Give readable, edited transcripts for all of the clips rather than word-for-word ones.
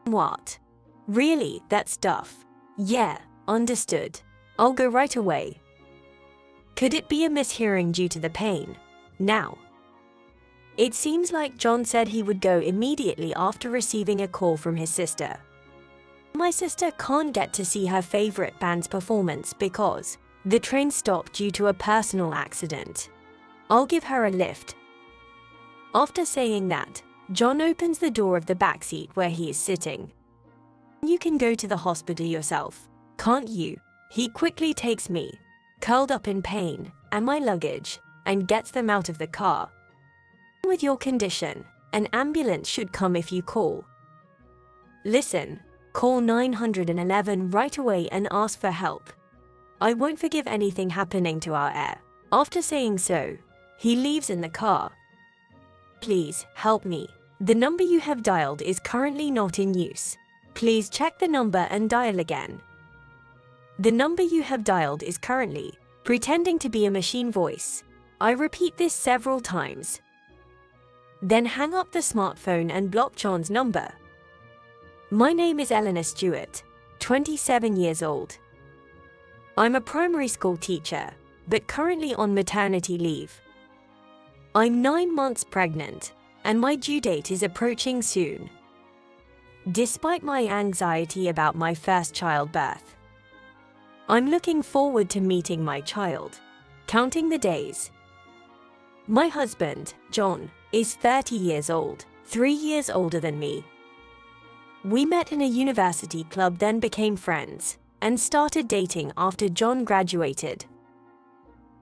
What? Really, that stuff? Yeah, understood. I'll go right away. Could it be a mishearing due to the pain? Now. It seems like John said he would go immediately after receiving a call from his sister. My sister can't get to see her favorite band's performance because the train stopped due to a personal accident. I'll give her a lift. After saying that, John opens the door of the backseat where he is sitting. You can go to the hospital yourself, can't you? He quickly takes me, curled up in pain, and my luggage, and gets them out of the car. With your condition, an ambulance should come if you call. Listen, call 911 right away and ask for help. I won't forgive anything happening to our heir. After saying so, he leaves in the car. Please, help me. The number you have dialed is currently not in use. Please check the number and dial again. The number you have dialed is currently pretending to be a machine voice. I repeat this several times. Then hang up the smartphone and block John's number. My name is Eleanor Stewart, 27 years old. I'm a primary school teacher, but currently on maternity leave. I'm 9 months pregnant, and my due date is approaching soon. Despite my anxiety about my first childbirth, I'm looking forward to meeting my child, counting the days. My husband, John, is 30 years old, 3 years older than me. We met in a university club, then became friends, and started dating after John graduated.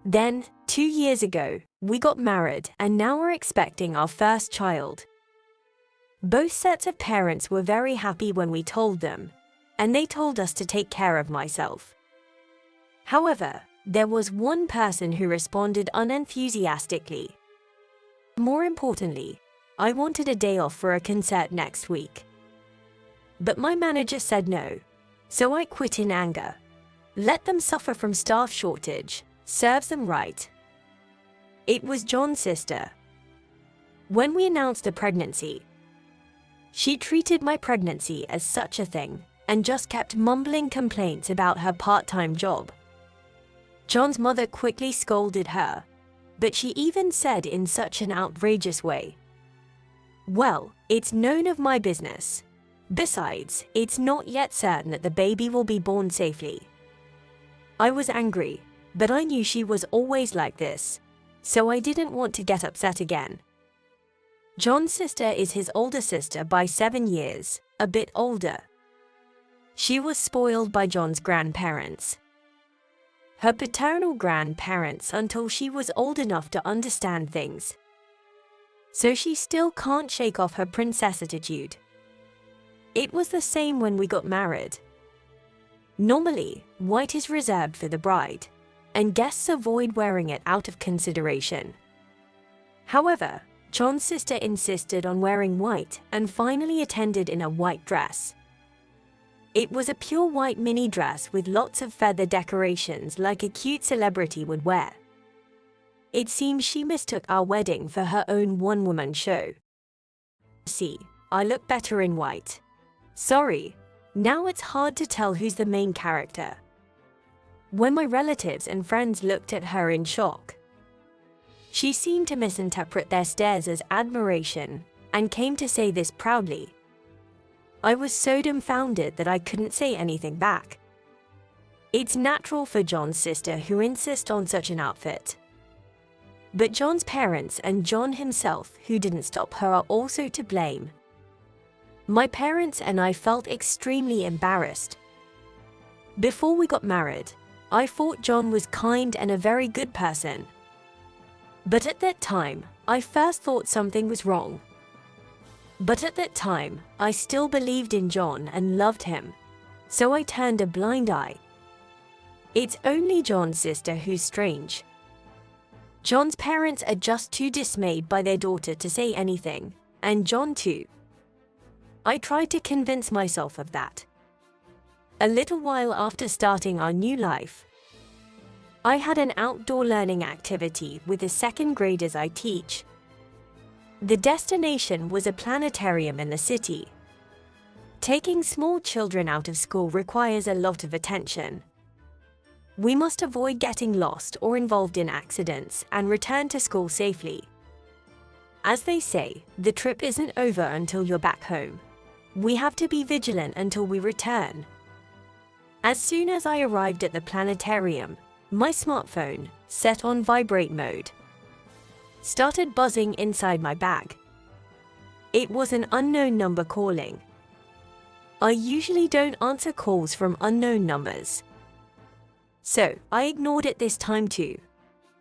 Then, 2 years ago, we got married and now we're expecting our first child. Both sets of parents were very happy when we told them, and they told us to take care of myself. However, there was one person who responded unenthusiastically. More importantly, I wanted a day off for a concert next week. But my manager said no, so I quit in anger. Let them suffer from staff shortage, serves them right. It was John's sister. When we announced the pregnancy, she treated my pregnancy as such a thing and just kept mumbling complaints about her part-time job. John's mother quickly scolded her, but she even said in such an outrageous way, "Well, it's none of my business. Besides, it's not yet certain that the baby will be born safely." I was angry, but I knew she was always like this, so I didn't want to get upset again. John's sister is his older sister by 7 years, a bit older. She was spoiled by John's grandparents. Her paternal grandparents until she was old enough to understand things. So she still can't shake off her princess attitude. It was the same when we got married. Normally, white is reserved for the bride, and guests avoid wearing it out of consideration. However, John's sister insisted on wearing white and finally attended in a white dress. It was a pure white mini dress with lots of feather decorations like a cute celebrity would wear. It seems she mistook our wedding for her own one-woman show. See, I look better in white. Sorry, now it's hard to tell who's the main character. When my relatives and friends looked at her in shock, she seemed to misinterpret their stares as admiration and came to say this proudly. I was so dumbfounded that I couldn't say anything back. It's natural for John's sister who insists on such an outfit. But John's parents and John himself who didn't stop her are also to blame. My parents and I felt extremely embarrassed. Before we got married, I thought John was kind and a very good person. But at that time, I first thought something was wrong. But at that time, I still believed in John and loved him, so I turned a blind eye. It's only John's sister who's strange. John's parents are just too dismayed by their daughter to say anything, and John too. I tried to convince myself of that. A little while after starting our new life, I had an outdoor learning activity with the second graders I teach. The destination was a planetarium in the city. Taking small children out of school requires a lot of attention. We must avoid getting lost or involved in accidents and return to school safely. As they say, the trip isn't over until you're back home. We have to be vigilant until we return. As soon as I arrived at the planetarium, my smartphone, set on vibrate mode, started buzzing inside my bag. It was an unknown number calling. I usually don't answer calls from unknown numbers, so I ignored it this time too,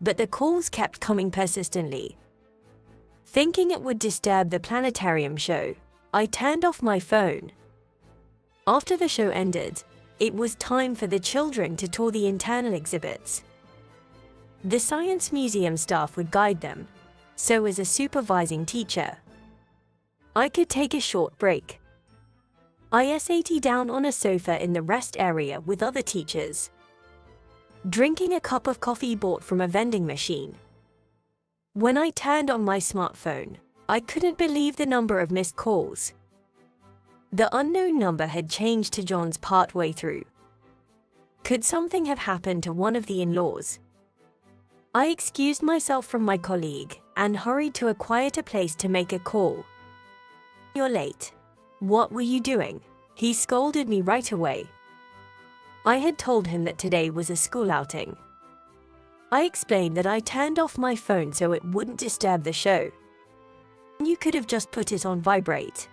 but the calls kept coming persistently. Thinking it would disturb the planetarium show, I turned off my phone. After the show ended, it was time for the children to tour the internal exhibits. The science museum staff would guide them, so as a supervising teacher, I could take a short break. I sat down on a sofa in the rest area with other teachers, drinking a cup of coffee bought from a vending machine. When I turned on my smartphone, I couldn't believe the number of missed calls. The unknown number had changed to John's partway through. Could something have happened to one of the in-laws? I excused myself from my colleague and hurried to a quieter place to make a call. "You're late. What were you doing?" He scolded me right away. I had told him that today was a school outing. I explained that I turned off my phone so it wouldn't disturb the show. "You could have just put it on vibrate.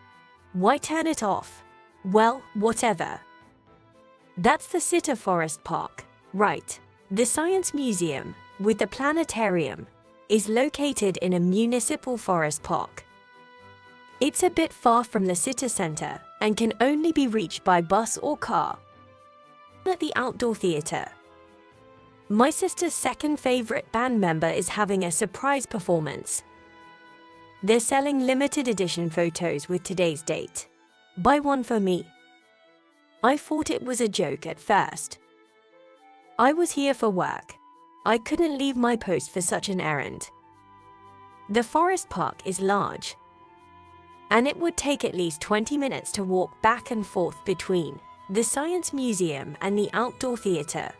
Why turn it off?" "Well, whatever. That's the Sitter Forest Park, right? The Science Museum, with the planetarium, is located in a municipal forest park. It's a bit far from the Sitter Center and can only be reached by bus or car." At the outdoor theater, my sister's second favorite band member is having a surprise performance. They're selling limited edition photos with today's date. "Buy one for me." I thought it was a joke at first. I was here for work. I couldn't leave my post for such an errand. The forest park is large, and it would take at least 20 minutes to walk back and forth between the Science Museum and the outdoor theater.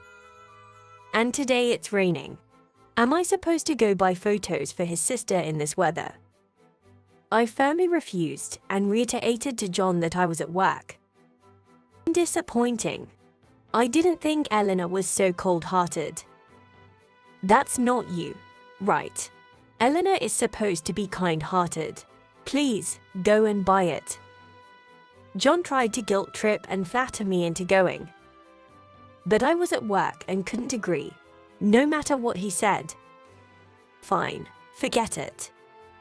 And today it's raining. Am I supposed to go buy photos for his sister in this weather? I firmly refused and reiterated to John that I was at work. Disappointing. I didn't think Eleanor was so cold-hearted. "That's not you, right? Eleanor is supposed to be kind-hearted. Please, go and buy it." John tried to guilt trip and flatter me into going, but I was at work and couldn't agree, no matter what he said. "Fine, forget it.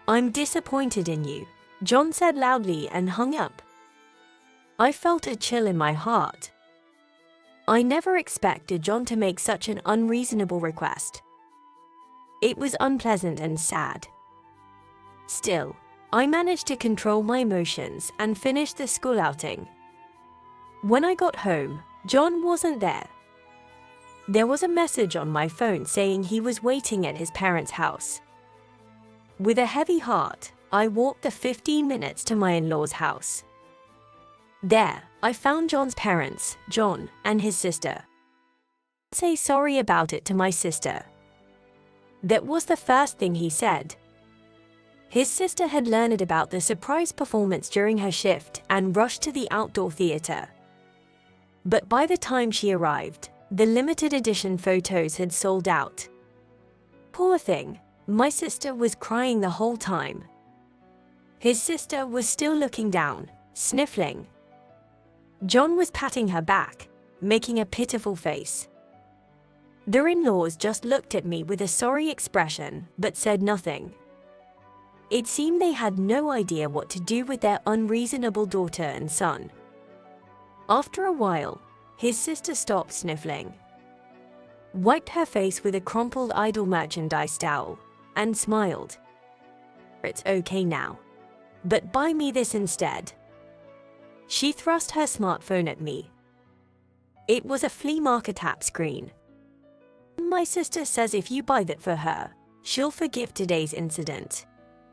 I'm disappointed in you," John said loudly and hung up. I felt a chill in my heart. I never expected John to make such an unreasonable request. It was unpleasant and sad. Still, I managed to control my emotions and finish the school outing. When I got home, John wasn't there. There was a message on my phone saying he was waiting at his parents' house. With a heavy heart, I walked the 15 minutes to my in-laws' house. There, I found John's parents, John and his sister. "Say sorry about it to my sister." That was the first thing he said. His sister had learned about the surprise performance during her shift and rushed to the outdoor theater. But by the time she arrived, the limited edition photos had sold out. Poor thing, my sister was crying the whole time. His sister was still looking down, sniffling. John was patting her back, making a pitiful face. Their in-laws just looked at me with a sorry expression, but said nothing. It seemed they had no idea what to do with their unreasonable daughter and son. After a while, his sister stopped sniffling, wiped her face with a crumpled idle merchandise towel, and smiled. "It's okay now. But buy me this instead." She thrust her smartphone at me. It was a flea market app screen. "My sister says if you buy that for her, she'll forgive today's incident."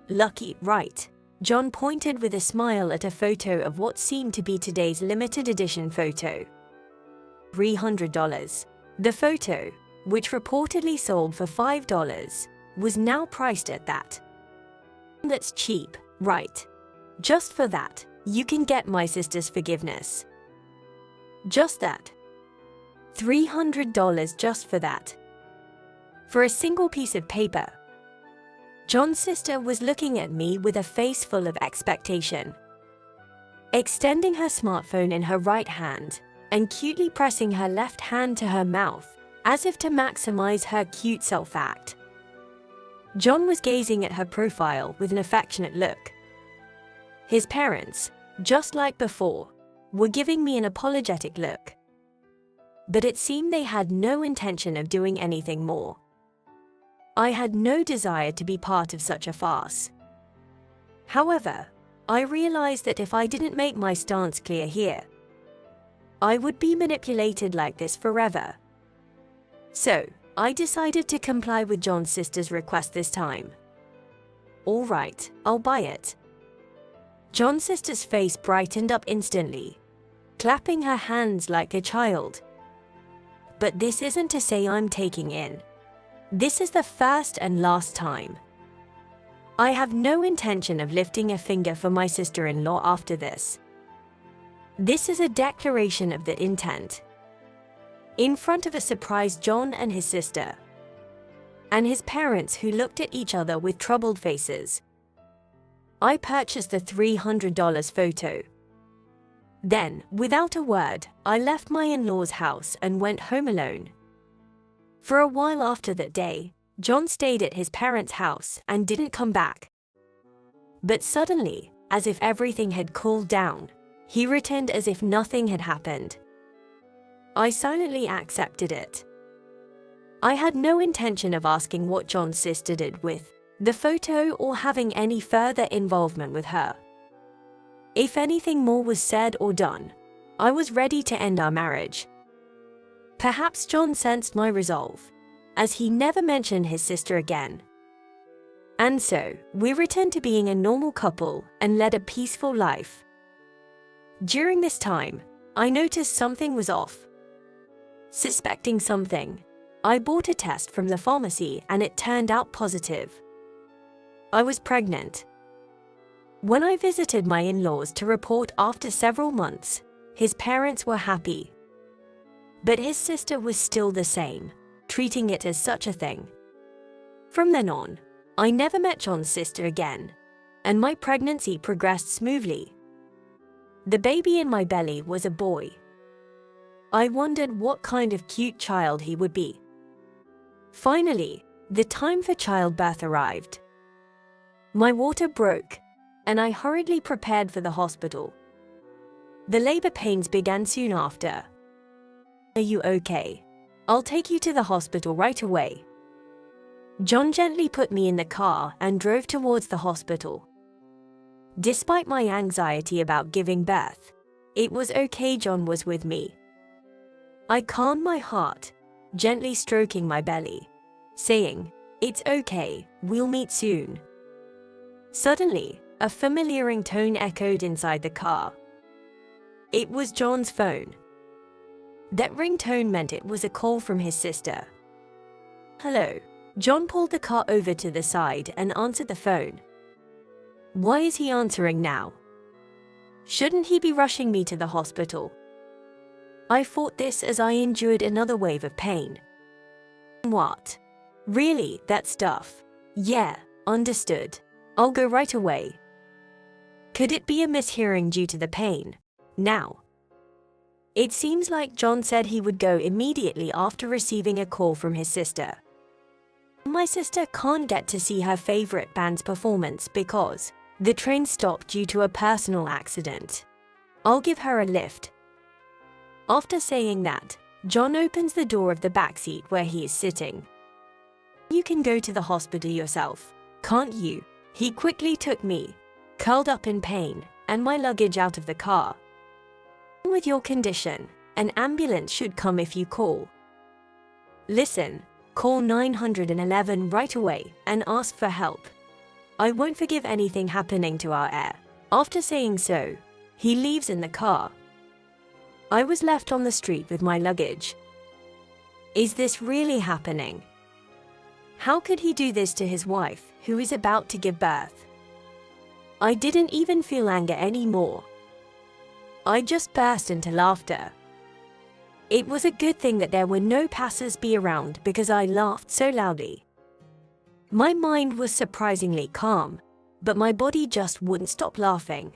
Lucky, right? John pointed with a smile at a photo of what seemed to be today's limited edition photo. $300. The photo, which reportedly sold for $5, was now priced at that. That's cheap, right? Just for that, you can get my sister's forgiveness. Just that. $300 just for that. For a single piece of paper. John's sister was looking at me with a face full of expectation. Extending her smartphone in her right hand and cutely pressing her left hand to her mouth, as if to maximize her cute self-act. John was gazing at her profile with an affectionate look. His parents, just like before, were giving me an apologetic look. But it seemed they had no intention of doing anything more. I had no desire to be part of such a farce. However, I realized that if I didn't make my stance clear here, I would be manipulated like this forever. So, I decided to comply with John's sister's request this time. All right, I'll buy it. John's sister's face brightened up instantly, clapping her hands like a child. But this isn't to say I'm taking in. This is the first and last time. I have no intention of lifting a finger for my sister-in-law after this. This is a declaration of the intent. In front of a surprised John and his sister, and his parents who looked at each other with troubled faces, I purchased the $300 photo. Then, without a word, I left my in-laws' house and went home alone. For a while after that day, John stayed at his parents' house and didn't come back. But suddenly, as if everything had cooled down, he returned as if nothing had happened. I silently accepted it. I had no intention of asking what John's sister did with the photo or having any further involvement with her. If anything more was said or done, I was ready to end our marriage. Perhaps John sensed my resolve, as he never mentioned his sister again. And so, we returned to being a normal couple and led a peaceful life. During this time, I noticed something was off. Suspecting something, I bought a test from the pharmacy and it turned out positive. I was pregnant. When I visited my in-laws to report after several months, his parents were happy. But his sister was still the same, treating it as such a thing. From then on, I never met John's sister again, and my pregnancy progressed smoothly. The baby in my belly was a boy. I wondered what kind of cute child he would be. Finally, the time for childbirth arrived. My water broke, and I hurriedly prepared for the hospital. The labor pains began soon after. Are you okay? I'll take you to the hospital right away. John gently put me in the car and drove towards the hospital. Despite my anxiety about giving birth, it was okay John was with me. I calmed my heart, gently stroking my belly, saying, "It's okay, we'll meet soon." Suddenly, a familiar ringtone echoed inside the car. It was John's phone. That ringtone meant it was a call from his sister. "Hello." John pulled the car over to the side and answered the phone. Why is he answering now? Shouldn't he be rushing me to the hospital? I fought this as I endured another wave of pain. What? Really, that stuff? Yeah, understood. I'll go right away. Could it be a mishearing due to the pain? Now. It seems like John said he would go immediately after receiving a call from his sister. My sister can't get to see her favorite band's performance because the train stopped due to a personal accident. I'll give her a lift. After saying that, John opens the door of the backseat where he is sitting. You can go to the hospital yourself, can't you? He quickly took me, curled up in pain, and my luggage out of the car. With your condition, an ambulance should come if you call. Listen, call 911 right away and ask for help. I won't forgive anything happening to our heir." After saying so, he leaves in the car. I was left on the street with my luggage. Is this really happening? How could he do this to his wife, who is about to give birth? I didn't even feel anger anymore. I just burst into laughter. It was a good thing that there were no passers-by around because I laughed so loudly. My mind was surprisingly calm, but my body just wouldn't stop laughing.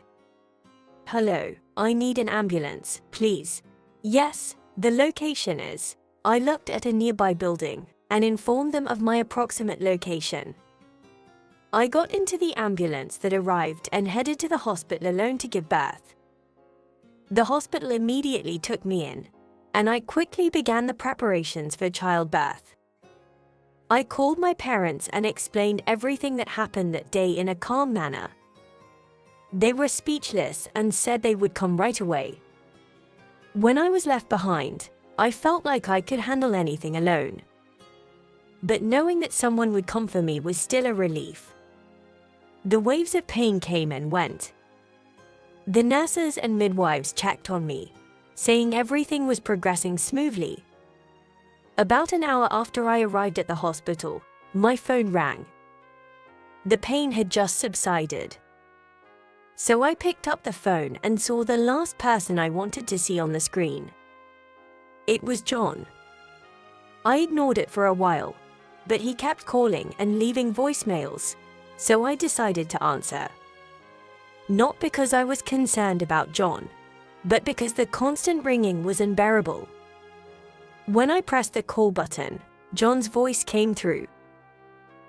"Hello, I need an ambulance, please." "Yes, the location is." I looked at a nearby building and informed them of my approximate location. I got into the ambulance that arrived and headed to the hospital alone to give birth. The hospital immediately took me in, and I quickly began the preparations for childbirth. I called my parents and explained everything that happened that day in a calm manner. They were speechless and said they would come right away. When I was left behind, I felt like I could handle anything alone. But knowing that someone would come for me was still a relief. The waves of pain came and went. The nurses and midwives checked on me, saying everything was progressing smoothly. About an hour after I arrived at the hospital, my phone rang. The pain had just subsided. So I picked up the phone and saw the last person I wanted to see on the screen. It was John. I ignored it for a while, but he kept calling and leaving voicemails, so I decided to answer. Not because I was concerned about John, but because the constant ringing was unbearable. When I pressed the call button, John's voice came through.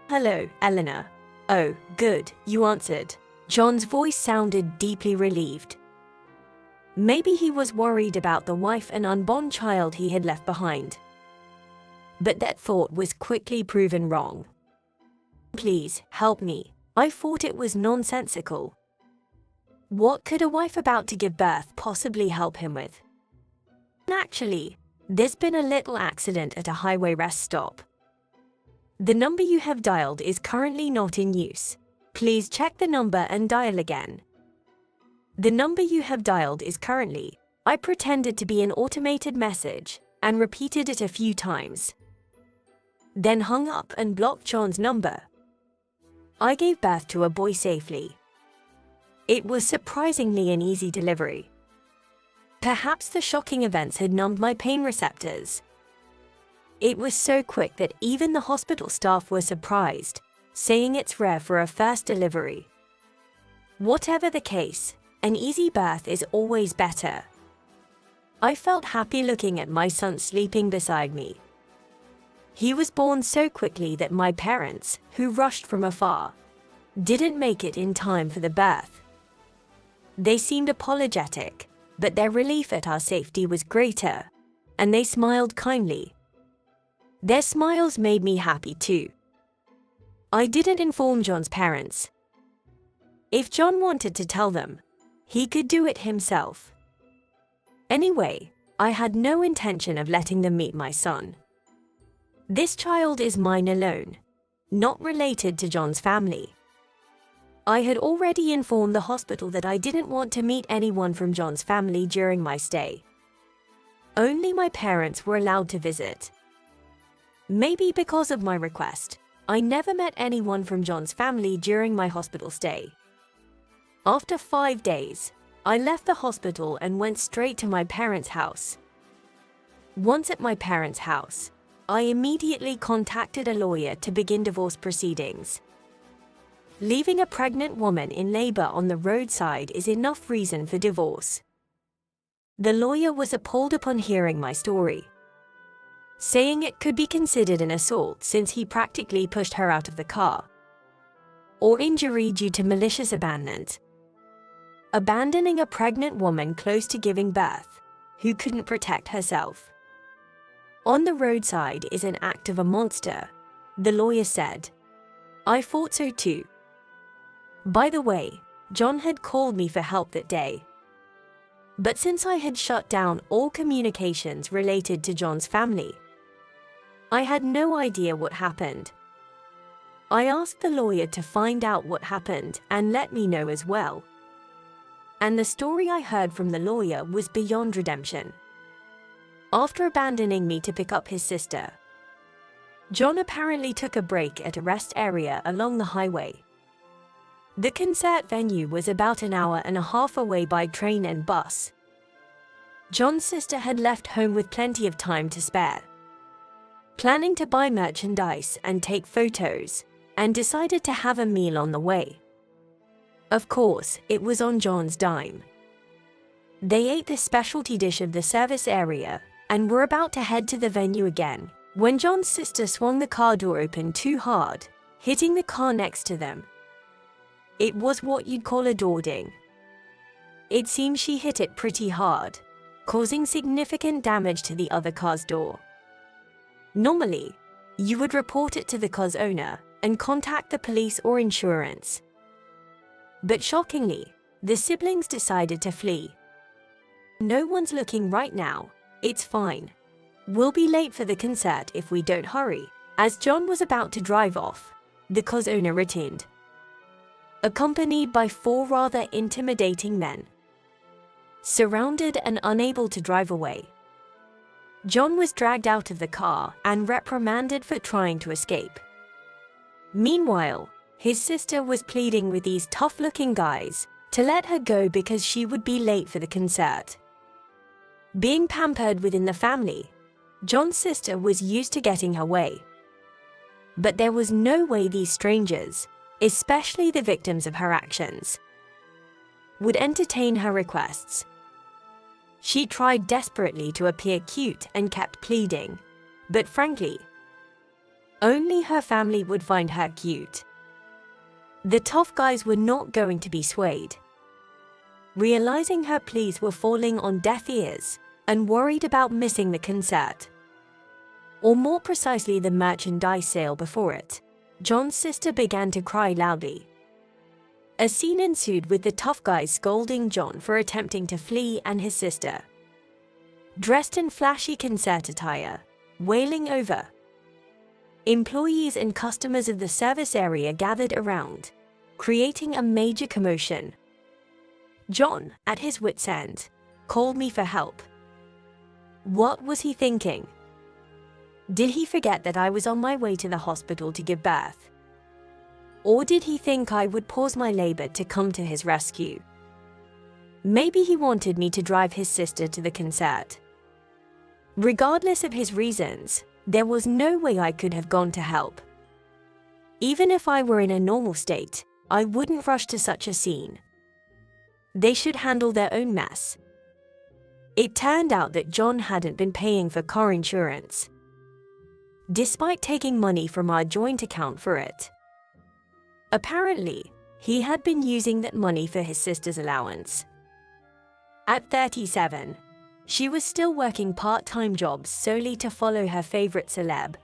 "Hello, Eleanor." "Oh, good, you answered." John's voice sounded deeply relieved. Maybe he was worried about the wife and unborn child he had left behind. But that thought was quickly proven wrong. "Please, help me." I thought it was nonsensical. What could a wife about to give birth possibly help him with? Actually, there's been a little accident at a highway rest stop. The number you have dialed is currently not in use. Please check the number and dial again. The number you have dialed is currently. I pretended to be an automated message and repeated it a few times. Then hung up and blocked John's number. I gave birth to a boy safely. It was surprisingly an easy delivery. Perhaps the shocking events had numbed my pain receptors. It was so quick that even the hospital staff were surprised, saying it's rare for a first delivery. Whatever the case, an easy birth is always better. I felt happy looking at my son sleeping beside me. He was born so quickly that my parents, who rushed from afar, didn't make it in time for the birth. They seemed apologetic, but their relief at our safety was greater, and they smiled kindly. Their smiles made me happy too. I didn't inform John's parents. If John wanted to tell them, he could do it himself. Anyway, I had no intention of letting them meet my son. This child is mine alone, not related to John's family. I had already informed the hospital that I didn't want to meet anyone from John's family during my stay. Only my parents were allowed to visit. Maybe because of my request, I never met anyone from John's family during my hospital stay. After 5 days, I left the hospital and went straight to my parents' house. Once at my parents' house, I immediately contacted a lawyer to begin divorce proceedings. Leaving a pregnant woman in labor on the roadside is enough reason for divorce. The lawyer was appalled upon hearing my story, saying it could be considered an assault since he practically pushed her out of the car, or injury due to malicious abandonment. Abandoning a pregnant woman close to giving birth, who couldn't protect herself on the roadside is an act of a monster, the lawyer said. I thought so too. By the way, John had called me for help that day. But since I had shut down all communications related to John's family, I had no idea what happened. I asked the lawyer to find out what happened and let me know as well. And the story I heard from the lawyer was beyond redemption. After abandoning me to pick up his sister, John apparently took a break at a rest area along the highway. The concert venue was about an hour and a half away by train and bus. John's sister had left home with plenty of time to spare, planning to buy merchandise and take photos, and decided to have a meal on the way. Of course, it was on John's dime. They ate the specialty dish of the service area and were about to head to the venue again when John's sister swung the car door open too hard, hitting the car next to them. It was what you'd call a door ding. It seems she hit it pretty hard, causing significant damage to the other car's door. Normally, you would report it to the car's owner and contact the police or insurance. But shockingly, the siblings decided to flee. No one's looking right now, it's fine. We'll be late for the concert if we don't hurry, as John was about to drive off, the car's owner returned, accompanied by 4 rather intimidating men. Surrounded and unable to drive away, John was dragged out of the car and reprimanded for trying to escape. Meanwhile, his sister was pleading with these tough-looking guys to let her go because she would be late for the concert. Being pampered within the family, John's sister was used to getting her way. But there was no way these strangers, especially the victims of her actions, would entertain her requests. She tried desperately to appear cute and kept pleading, but frankly, only her family would find her cute. The tough guys were not going to be swayed. Realizing her pleas were falling on deaf ears and worried about missing the concert, or more precisely the merchandise sale before it, John's sister began to cry loudly. A scene ensued with the tough guys scolding John for attempting to flee and his sister, dressed in flashy concert attire, wailing over. Employees and customers of the service area gathered around, creating a major commotion. John, at his wit's end, called me for help. What was he thinking? Did he forget that I was on my way to the hospital to give birth? Or did he think I would pause my labor to come to his rescue? Maybe he wanted me to drive his sister to the concert. Regardless of his reasons, there was no way I could have gone to help. Even if I were in a normal state, I wouldn't rush to such a scene. They should handle their own mess. It turned out that John hadn't been paying for car insurance, despite taking money from our joint account for it. Apparently, he had been using that money for his sister's allowance. At 37, she was still working part-time jobs solely to follow her favorite celeb.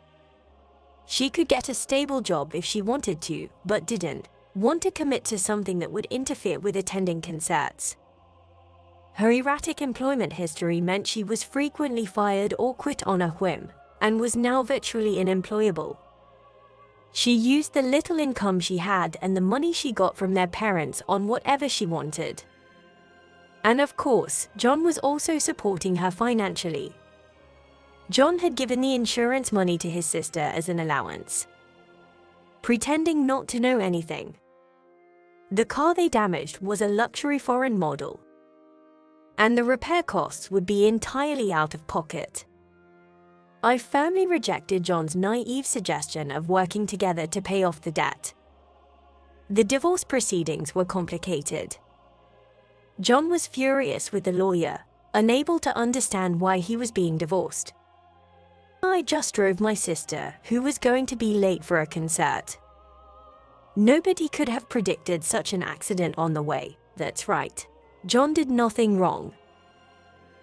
She could get a stable job if she wanted to, but didn't want to commit to something that would interfere with attending concerts. Her erratic employment history meant she was frequently fired or quit on a whim, and was now virtually unemployable. She used the little income she had and the money she got from their parents on whatever she wanted. And of course, John was also supporting her financially. John had given the insurance money to his sister as an allowance, pretending not to know anything. The car they damaged was a luxury foreign model, and the repair costs would be entirely out of pocket. I firmly rejected John's naive suggestion of working together to pay off the debt. The divorce proceedings were complicated. John was furious with the lawyer, unable to understand why he was being divorced. I just drove my sister, who was going to be late for a concert. Nobody could have predicted such an accident on the way. That's right. John did nothing wrong.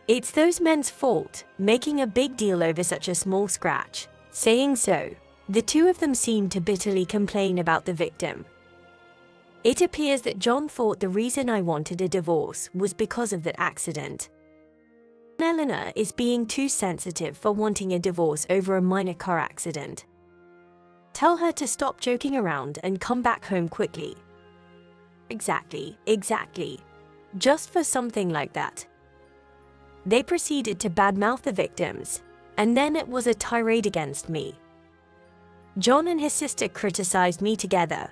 It's those men's fault, making a big deal over such a small scratch. Saying so, the two of them seemed to bitterly complain about the victim. It appears that John thought the reason I wanted a divorce was because of that accident. Eleanor is being too sensitive for wanting a divorce over a minor car accident. Tell her to stop joking around and come back home quickly. Exactly. Just for something like that. They proceeded to badmouth the victims, and then it was a tirade against me. John and his sister criticized me together,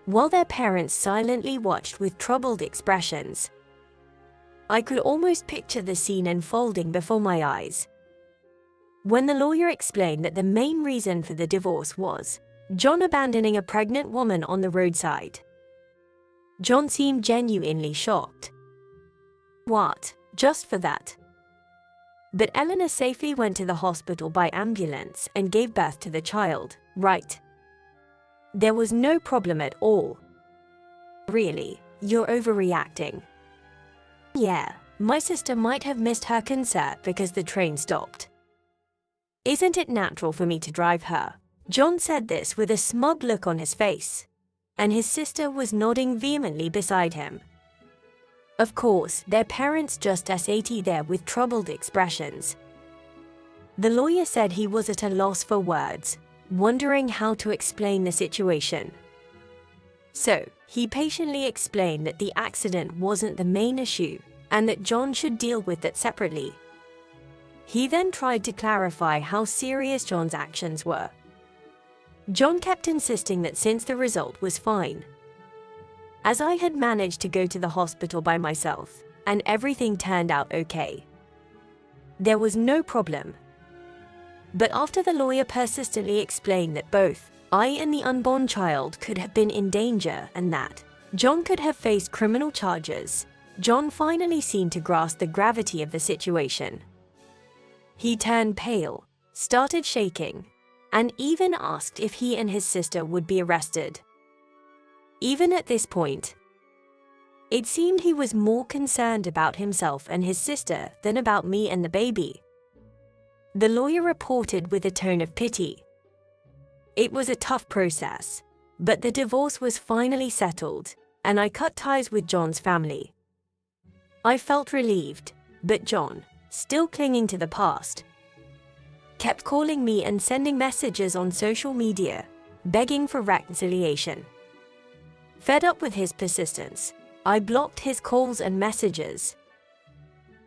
while their parents silently watched with troubled expressions. I could almost picture the scene unfolding before my eyes. When the lawyer explained that the main reason for the divorce was John abandoning a pregnant woman on the roadside, John seemed genuinely shocked. What? Just for that? But Eleanor safely went to the hospital by ambulance and gave birth to the child, right? There was no problem at all. Really, you're overreacting. Yeah, my sister might have missed her concert because the train stopped. Isn't it natural for me to drive her? John said this with a smug look on his face, and his sister was nodding vehemently beside him. Of course, their parents just sat there with troubled expressions. The lawyer said he was at a loss for words, wondering how to explain the situation. So, he patiently explained that the accident wasn't the main issue, and that John should deal with that separately. He then tried to clarify how serious John's actions were. John kept insisting that since the result was fine, as I had managed to go to the hospital by myself, and everything turned out okay, there was no problem. But after the lawyer persistently explained that both I and the unborn child could have been in danger and that John could have faced criminal charges, John finally seemed to grasp the gravity of the situation. He turned pale, started shaking, and even asked if he and his sister would be arrested. Even at this point, it seemed he was more concerned about himself and his sister than about me and the baby. The lawyer reported with a tone of pity. It was a tough process, but the divorce was finally settled, and I cut ties with John's family. I felt relieved, but John, still clinging to the past, kept calling me and sending messages on social media, begging for reconciliation. Fed up with his persistence, I blocked his calls and messages.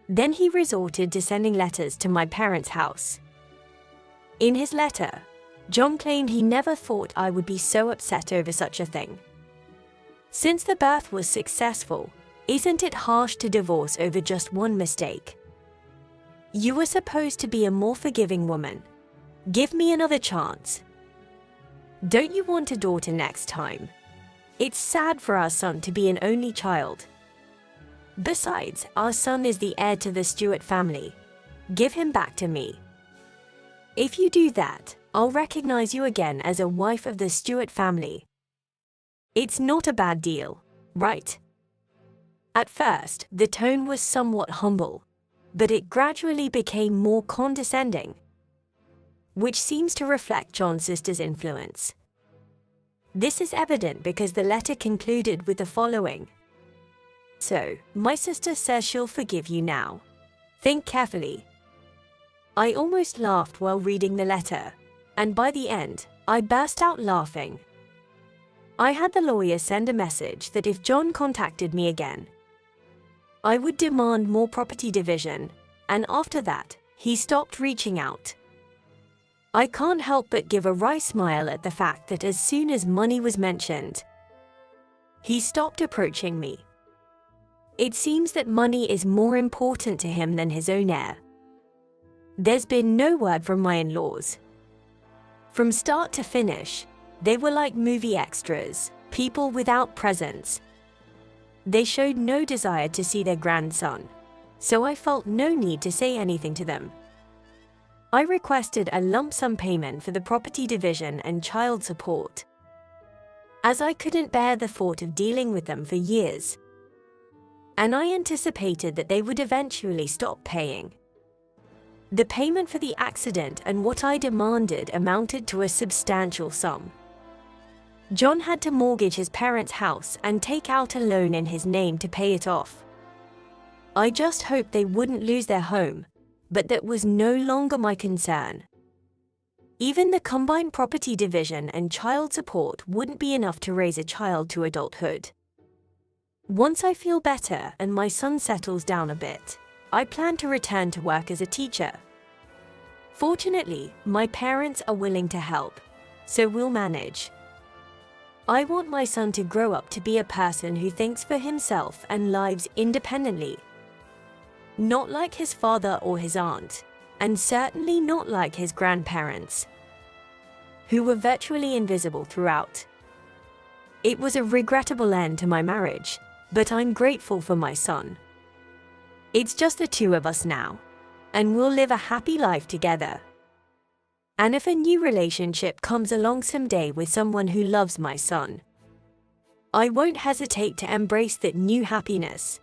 Then he resorted to sending letters to my parents' house. In his letter, John claimed he never thought I would be so upset over such a thing. Since the birth was successful, isn't it harsh to divorce over just one mistake? You were supposed to be a more forgiving woman. Give me another chance. Don't you want a daughter next time? It's sad for our son to be an only child. Besides, our son is the heir to the Stewart family. Give him back to me. If you do that, I'll recognize you again as a wife of the Stewart family. It's not a bad deal, right? At first, the tone was somewhat humble, but it gradually became more condescending, which seems to reflect John's sister's influence. This is evident because the letter concluded with the following. So, my sister says she'll forgive you now. Think carefully. I almost laughed while reading the letter, and by the end, I burst out laughing. I had the lawyer send a message that if John contacted me again, I would demand more property division, and after that, he stopped reaching out. I can't help but give a wry smile at the fact that as soon as money was mentioned, he stopped approaching me. It seems that money is more important to him than his own heir. There's been no word from my in-laws. From start to finish, they were like movie extras, people without presence. They showed no desire to see their grandson, so I felt no need to say anything to them. I requested a lump sum payment for the property division and child support, as I couldn't bear the thought of dealing with them for years, and I anticipated that they would eventually stop paying. The payment for the accident and what I demanded amounted to a substantial sum. John had to mortgage his parents' house and take out a loan in his name to pay it off. I just hoped they wouldn't lose their home, but that was no longer my concern. Even the combined property division and child support wouldn't be enough to raise a child to adulthood. Once I feel better and my son settles down a bit, I plan to return to work as a teacher. Fortunately, my parents are willing to help, so we'll manage. I want my son to grow up to be a person who thinks for himself and lives independently. Not like his father or his aunt, and certainly not like his grandparents, who were virtually invisible throughout. It was a regrettable end to my marriage, but I'm grateful for my son. It's just the two of us now, and we'll live a happy life together. And if a new relationship comes along someday with someone who loves my son, I won't hesitate to embrace that new happiness.